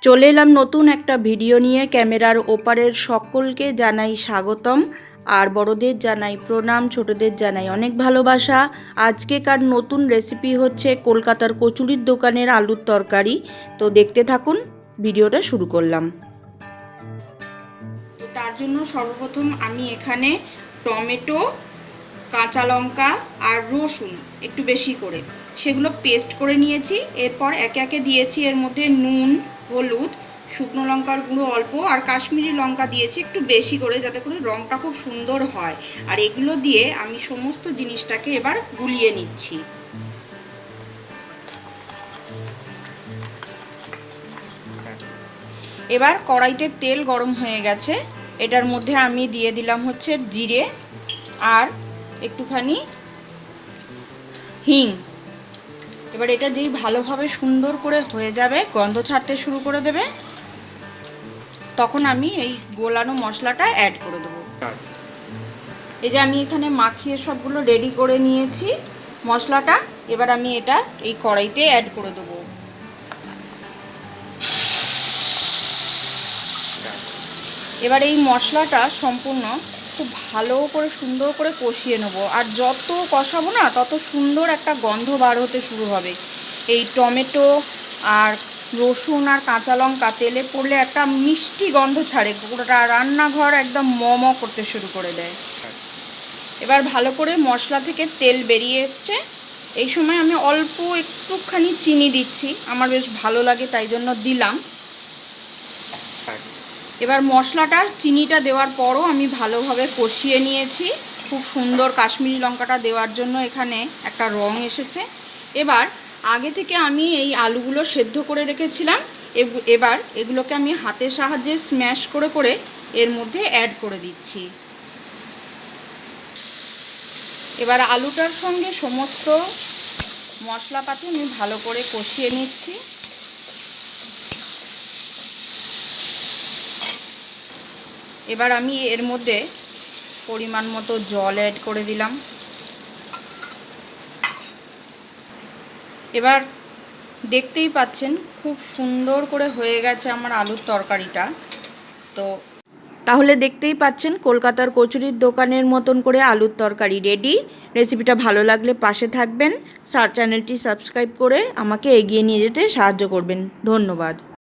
চলে এলাম নতুন একটা ভিডিও নিয়ে। ক্যামেরার ওপারের সকলকে জানাই স্বাগতম, আর বড়দের জানাই প্রণাম, ছোটদের জানাই অনেক ভালোবাসা। আজকেকার নতুন রেসিপি হচ্ছে কলকাতার কচুরির দোকানের আলুর তরকারি। তো দেখতে থাকুন, ভিডিওটা শুরু করলাম। তো তার জন্য সর্বপ্রথম আমি এখানে টমেটো, কাঁচা লঙ্কা আর রসুন একটু বেশি করে সেগুলো পেস্ট করে নিয়েছি। এরপর একে একে দিয়েছি এর মধ্যে নুন, হলুদ, শুকনো লঙ্কার গুঁড়ো অল্প আর কাশ্মীরি লঙ্কা দিয়েছি একটু বেশি করে, যাতে করে রঙটা খুব সুন্দর হয়। আর এগুলো দিয়ে আমি সমস্ত জিনিসটাকে এবার গুলিয়ে নিচ্ছি। এবার কড়াইতে তেল গরম হয়ে গেছে, এটার মধ্যে আমি দিয়ে দিলাম হচ্ছে জিরে আর একটুখানি হিং। এবার এটা যেই ভালোভাবে সুন্দর করে হয়ে যাবে, গন্ধ ছাড়তে শুরু করে দেবে, তখন আমি এই গোলানো মশলাটা অ্যাড করে দেবো। এই যে আমি এখানে মাখিয়ে সবগুলো রেডি করে নিয়েছি মশলাটা। এবার আমি এটা এই কড়াইতে অ্যাড করে দেবো। এবার এই মশলাটা সম্পূর্ণ খুব ভালো করে সুন্দর করে কষিয়ে নেবো। আর যত কষাবো না, তত সুন্দর একটা গন্ধ বার হতে শুরু হবে। এই টমেটো আর রসুন আর কাঁচা লঙ্কা তেলে পড়লে একটা মিষ্টি গন্ধ ছাড়ে, গোটা রান্নাঘর একদম ম করতে শুরু করে দেয়। এবার ভালো করে মশলা থেকে তেল বেরিয়ে এসছে। এই সময় আমি অল্প একটুখানি চিনি দিচ্ছি, আমার বেশ ভালো লাগে তাই জন্য দিলাম। এবার মশলাটা চিনিটা দেওয়ার পরও আমি ভালোভাবে কষিয়ে নিয়েছি। খুব সুন্দর কাশ্মীরি লঙ্কাটা দেওয়ার জন্য এখানে একটা রং এসেছে। এবার আগে থেকে আমি এই আলুগুলো সেদ্ধ করে রেখেছিলাম, এবার এগুলোকে আমি হাতের সাহায্যে স্ম্যাশ করে করে এর মধ্যে অ্যাড করে দিচ্ছি। এবার আলুটার সঙ্গে সমস্ত মশলাপাতি আমি ভালো করে কষিয়ে নিচ্ছি। এবার আমি এর মধ্যে পরিমাণ মতো জল অ্যাড করে দিলাম। এবার দেখতেই পাচ্ছেন খুব সুন্দর করে হয়ে গেছে আমার আলুর তরকারিটা। তো তাহলে দেখতেই পাচ্ছেন কলকাতার কচুরির দোকানের মতন করে আলুর তরকারি রেডি। রেসিপিটা ভালো লাগলে পাশে থাকবেন, চ্যানেলটি সাবস্ক্রাইব করে আমাকে এগিয়ে নিয়ে যেতে সাহায্য করবেন। ধন্যবাদ।